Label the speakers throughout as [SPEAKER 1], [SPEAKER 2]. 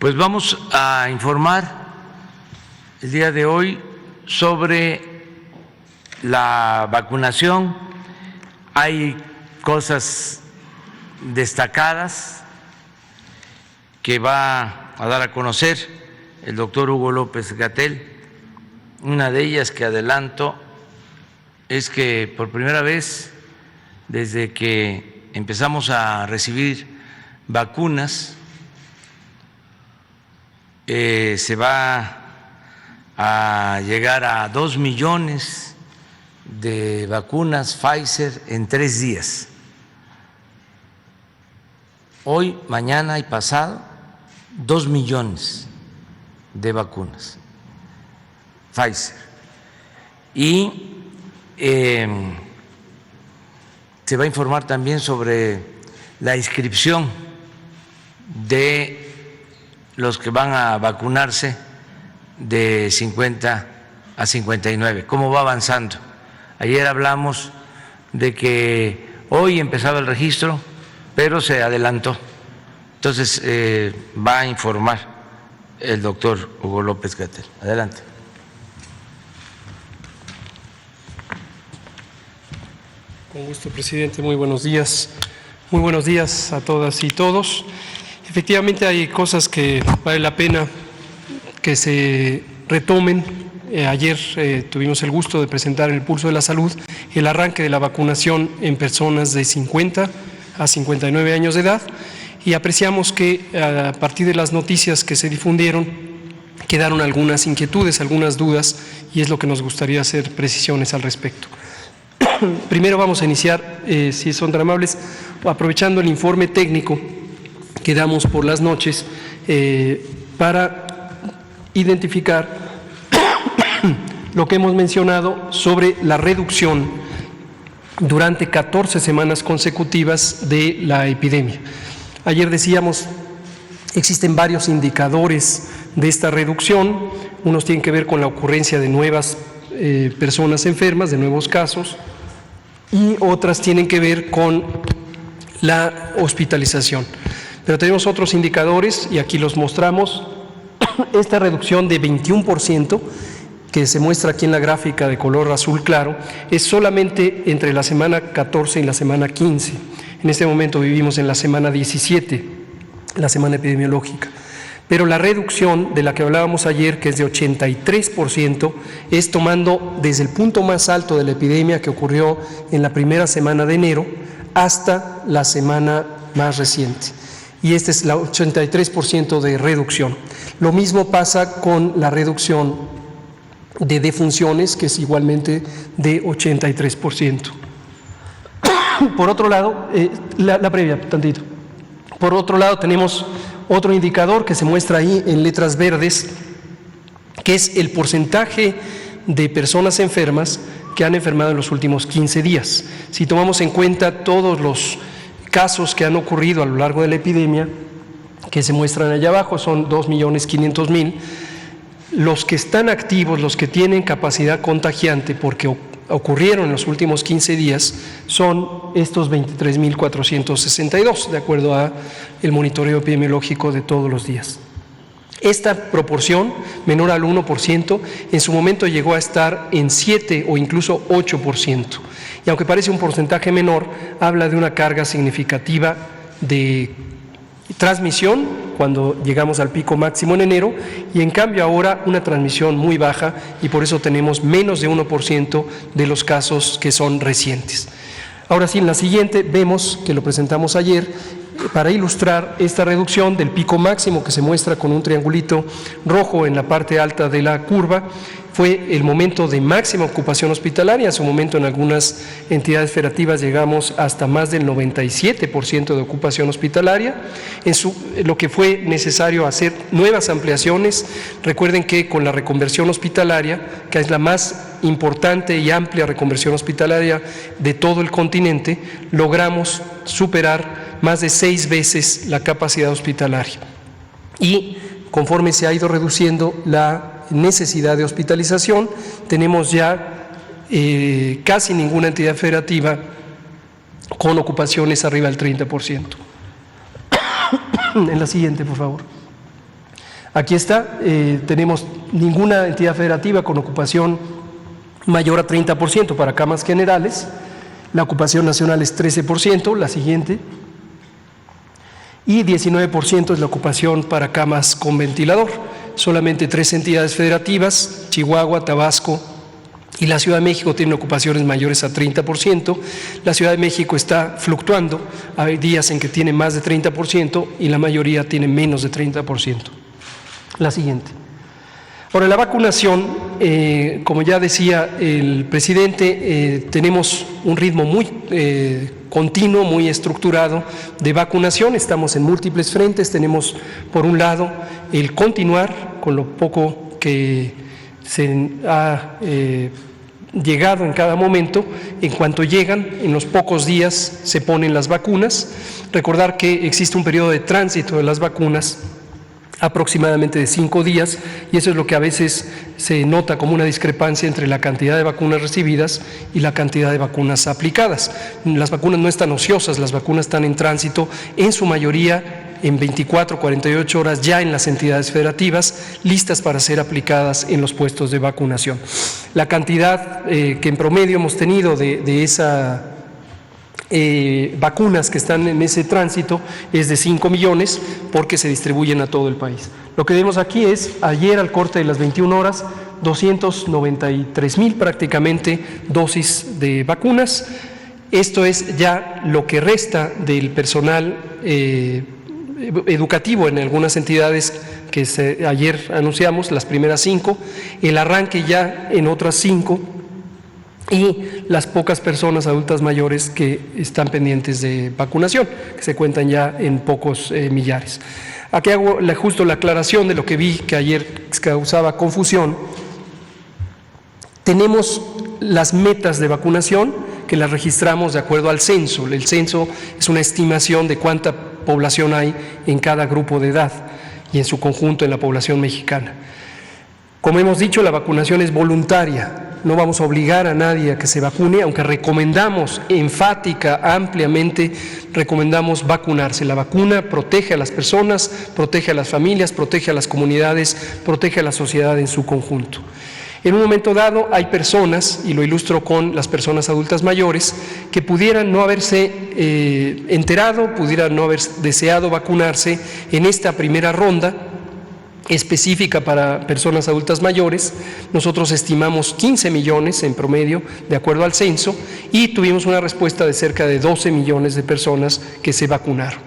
[SPEAKER 1] Pues vamos a informar el día de hoy sobre la vacunación. Hay cosas destacadas que va a dar a conocer el doctor Hugo López-Gatell. Una de ellas que adelanto es que por primera vez desde que empezamos a recibir vacunas se va a llegar a 2 millones de vacunas Pfizer en 3 días. Hoy, mañana y pasado, 2 millones de vacunas Pfizer. Y se va a informar también sobre la inscripción de los que van a vacunarse de 50 a 59, cómo va avanzando. Ayer hablamos de que hoy empezaba el registro, pero se adelantó. Entonces va a informar el doctor Hugo López-Gatell. Adelante.
[SPEAKER 2] Con gusto, presidente. Muy buenos días. Muy buenos días a todas y todos. Efectivamente hay cosas que vale la pena que se retomen. Ayer tuvimos el gusto de presentar en el Pulso de la Salud el arranque de la vacunación en personas de 50 a 59 años de edad y apreciamos que a partir de las noticias que se difundieron quedaron algunas inquietudes, algunas dudas y es lo que nos gustaría hacer precisiones al respecto. Primero vamos a iniciar, si son tan amables, aprovechando el informe técnico que damos por las noches para identificar lo que hemos mencionado sobre la reducción durante 14 semanas consecutivas de la epidemia. Ayer decíamos, existen varios indicadores de esta reducción, unos tienen que ver con la ocurrencia de nuevas personas enfermas, de nuevos casos, y otras tienen que ver con la hospitalización. Pero tenemos otros indicadores y aquí los mostramos. Esta reducción de 21% que se muestra aquí en la gráfica de color azul claro es solamente entre la semana 14 y la semana 15. En este momento vivimos en la semana 17, la semana epidemiológica. Pero la reducción de la que hablábamos ayer, que es de 83%, es tomando desde el punto más alto de la epidemia que ocurrió en la primera semana de enero hasta la semana más reciente. Y este es el 83% de reducción. Lo mismo pasa con la reducción de defunciones, que es igualmente de 83%. Por otro lado, la previa, tantito. Por otro lado, tenemos otro indicador que se muestra ahí en letras verdes, que es el porcentaje de personas enfermas que han enfermado en los últimos 15 días. Si tomamos en cuenta todos los casos que han ocurrido a lo largo de la epidemia, que se muestran allá abajo, son 2.500.000, los que están activos, los que tienen capacidad contagiante porque ocurrieron en los últimos 15 días, son estos 23.462, de acuerdo a el monitoreo epidemiológico de todos los días. Esta proporción, menor al 1%, en su momento llegó a estar en 7 o incluso 8%. Y aunque parece un porcentaje menor, habla de una carga significativa de transmisión cuando llegamos al pico máximo en enero y en cambio ahora una transmisión muy baja y por eso tenemos menos de 1% de los casos que son recientes. Ahora sí, en la siguiente vemos que lo presentamos ayer para ilustrar esta reducción del pico máximo que se muestra con un triangulito rojo en la parte alta de la curva. Fue el momento de máxima ocupación hospitalaria. En su momento en algunas entidades federativas llegamos hasta más del 97% de ocupación hospitalaria. Lo que fue necesario hacer nuevas ampliaciones. Recuerden que con la reconversión hospitalaria, que es la más importante y amplia reconversión hospitalaria de todo el continente, logramos superar más de 6 veces la capacidad hospitalaria. Y conforme se ha ido reduciendo la necesidad de hospitalización, tenemos ya casi ninguna entidad federativa con ocupaciones arriba del 30%. En la siguiente, por favor. Aquí está, tenemos ninguna entidad federativa con ocupación mayor a 30% para camas generales, la ocupación nacional es 13%, la siguiente, y 19% es la ocupación para camas con ventilador. Solamente 3 entidades federativas, Chihuahua, Tabasco y la Ciudad de México, tienen ocupaciones mayores a 30%. La Ciudad de México está fluctuando, hay días en que tiene más de 30% y la mayoría tiene menos de 30%. La siguiente. Ahora, la vacunación, como ya decía el presidente, tenemos un ritmo muy continuo, muy estructurado de vacunación. Estamos en múltiples frentes. Tenemos, por un lado, el continuar con lo poco que se ha llegado en cada momento. En cuanto llegan, en los pocos días se ponen las vacunas. Recordar que existe un periodo de tránsito de las vacunas aproximadamente de 5 días, y eso es lo que a veces se nota como una discrepancia entre la cantidad de vacunas recibidas y la cantidad de vacunas aplicadas. Las vacunas no están ociosas, las vacunas están en tránsito, en su mayoría en 24, 48 horas ya en las entidades federativas, listas para ser aplicadas en los puestos de vacunación. La cantidad que en promedio hemos tenido de esa vacunas que están en ese tránsito es de 5 millones porque se distribuyen a todo el país. Lo que vemos aquí es, ayer al corte de las 21 horas, 293,000 prácticamente dosis de vacunas. Esto es ya lo que resta del personal educativo en algunas entidades que ayer anunciamos, las primeras 5, el arranque ya en otras 5, y las pocas personas adultas mayores que están pendientes de vacunación, que se cuentan ya en pocos millares. Aquí hago justo la aclaración de lo que vi que ayer causaba confusión. Tenemos las metas de vacunación que las registramos de acuerdo al censo. El censo es una estimación de cuánta población hay en cada grupo de edad y en su conjunto en la población mexicana. Como hemos dicho, la vacunación es voluntaria. No vamos a obligar a nadie a que se vacune, aunque recomendamos enfática, ampliamente, recomendamos vacunarse. La vacuna protege a las personas, protege a las familias, protege a las comunidades, protege a la sociedad en su conjunto. En un momento dado hay personas, y lo ilustro con las personas adultas mayores, que pudieran no haberse enterado, pudieran no haber deseado vacunarse en esta primera ronda específica para personas adultas mayores. Nosotros estimamos 15 millones en promedio, de acuerdo al censo, y tuvimos una respuesta de cerca de 12 millones de personas que se vacunaron.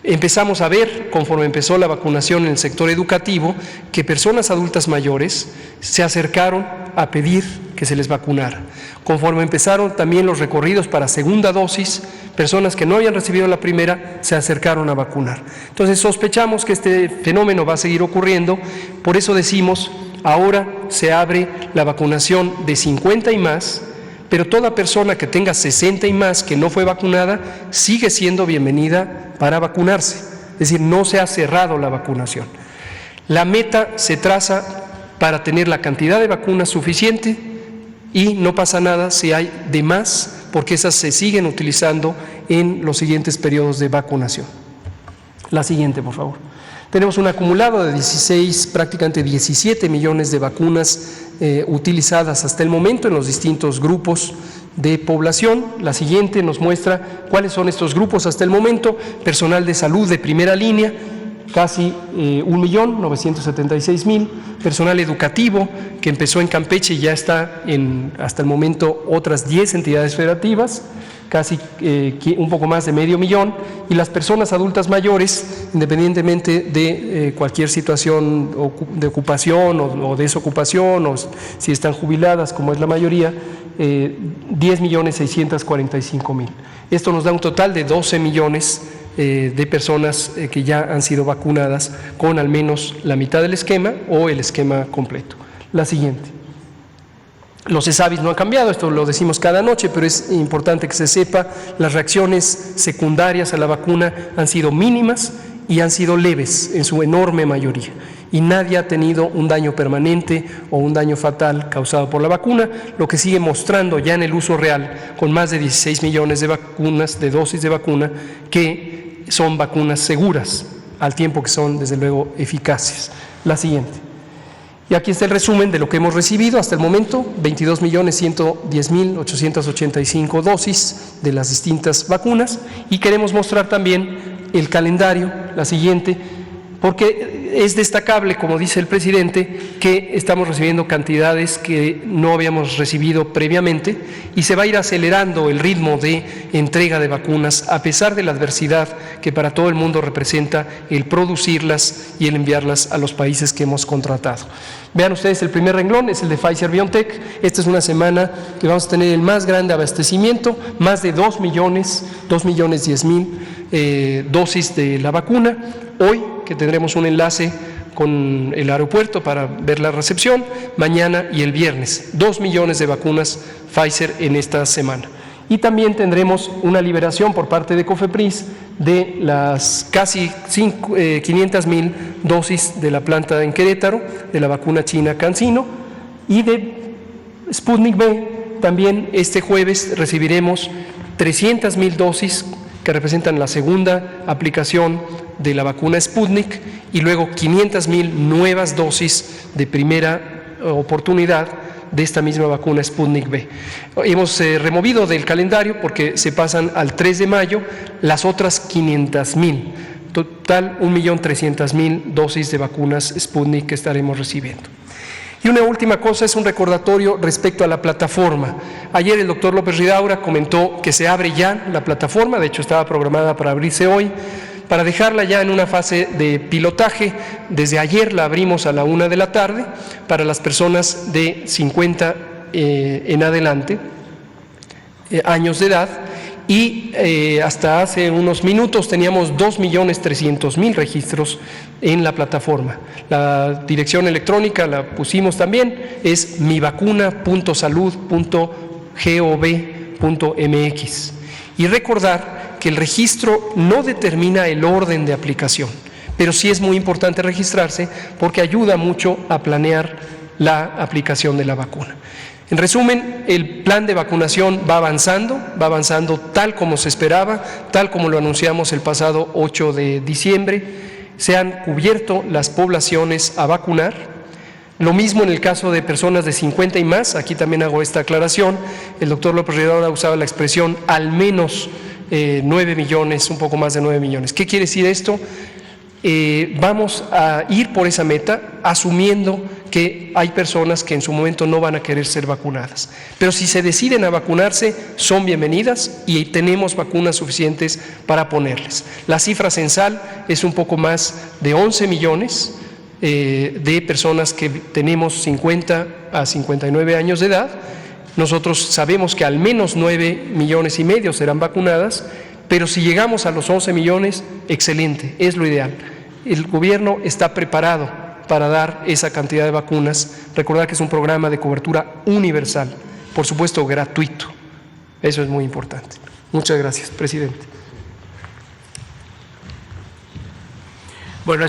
[SPEAKER 2] Empezamos a ver, conforme empezó la vacunación en el sector educativo, que personas adultas mayores se acercaron a pedir que se les vacunara. Conforme empezaron también los recorridos para segunda dosis, personas que no habían recibido la primera se acercaron a vacunar. Entonces sospechamos que este fenómeno va a seguir ocurriendo, por eso decimos, ahora se abre la vacunación de 50 y más, pero toda persona que tenga 60 y más que no fue vacunada sigue siendo bienvenida para vacunarse, es decir, no se ha cerrado la vacunación. La meta se traza para tener la cantidad de vacunas suficiente y no pasa nada si hay de más, porque esas se siguen utilizando en los siguientes periodos de vacunación. La siguiente, por favor. Tenemos un acumulado de 16, prácticamente 17 millones de vacunas utilizadas hasta el momento en los distintos grupos de población. La siguiente nos muestra cuáles son estos grupos hasta el momento. Personal de salud de primera línea, casi 1.976.000, personal educativo que empezó en Campeche y ya está en hasta el momento otras 10 entidades federativas, casi un poco más de 500.000, y las personas adultas mayores, independientemente de cualquier situación de ocupación o desocupación, o si están jubiladas, como es la mayoría, 10.645.000. Esto nos da un total de 12 millones de personas que ya han sido vacunadas con al menos la mitad del esquema o el esquema completo. La siguiente. Los ESAVIS no han cambiado, esto lo decimos cada noche, pero es importante que se sepa, las reacciones secundarias a la vacuna han sido mínimas y han sido leves en su enorme mayoría. Y nadie ha tenido un daño permanente o un daño fatal causado por la vacuna, lo que sigue mostrando ya en el uso real, con más de 16 millones de vacunas, de dosis de vacuna, que son vacunas seguras, al tiempo que son, desde luego, eficaces. la siguiente. Y aquí está el resumen de lo que hemos recibido hasta el momento: 22.110.885 dosis de las distintas vacunas. Y queremos mostrar también el calendario, la siguiente, porque es destacable, como dice el presidente, que estamos recibiendo cantidades que no habíamos recibido previamente y se va a ir acelerando el ritmo de entrega de vacunas a pesar de la adversidad que para todo el mundo representa el producirlas y el enviarlas a los países que hemos contratado. Vean ustedes, el primer renglón es el de Pfizer-BioNTech. Esta es una semana que vamos a tener el más grande abastecimiento, más de 2.010.000 dosis de la vacuna. Hoy, que tendremos un enlace con el aeropuerto para ver la recepción, mañana y el viernes, 2 millones de vacunas Pfizer en esta semana. Y también tendremos una liberación por parte de COFEPRIS de las casi 500.000 dosis de la planta en Querétaro, de la vacuna china CanSino, y de Sputnik V. También este jueves recibiremos 300.000 dosis que representan la segunda aplicación de la vacuna Sputnik, y luego 500.000 nuevas dosis de primera oportunidad de esta misma vacuna Sputnik V. Hemos removido del calendario porque se pasan al 3 de mayo las otras 500.000. Total, 1.300.000 dosis de vacunas Sputnik que estaremos recibiendo. Y una última cosa, es un recordatorio respecto a la plataforma. Ayer el doctor López Ridaura comentó que se abre ya la plataforma, de hecho estaba programada para abrirse hoy, para dejarla ya en una fase de pilotaje. Desde ayer la abrimos a la 1 de la tarde para las personas de 50 en adelante, años de edad, y hasta hace unos minutos teníamos 2.300.000 registros en la plataforma. La dirección electrónica la pusimos también, es mivacuna.salud.gov.mx. Y recordar que el registro no determina el orden de aplicación, pero sí es muy importante registrarse porque ayuda mucho a planear la aplicación de la vacuna. En resumen, el plan de vacunación va avanzando tal como se esperaba, tal como lo anunciamos el pasado 8 de diciembre. Se han cubierto las poblaciones a vacunar. Lo mismo en el caso de personas de 50 y más. Aquí también hago esta aclaración. El doctor López Ridaura usaba la expresión al menos 9 millones, un poco más de 9 millones. ¿Qué quiere decir esto? Vamos a ir por esa meta asumiendo que hay personas que en su momento no van a querer ser vacunadas, pero si se deciden a vacunarse son bienvenidas y tenemos vacunas suficientes para ponerles. La cifra censal es un poco más de 11 millones de personas que tenemos 50 a 59 años de edad. Nosotros sabemos que al menos 9,5 millones serán vacunadas, pero si llegamos a los 11 millones, excelente, es lo ideal. El gobierno está preparado para dar esa cantidad de vacunas. Recordar que es un programa de cobertura universal, por supuesto gratuito. Eso es muy importante. Muchas gracias, presidente.
[SPEAKER 1] Bueno,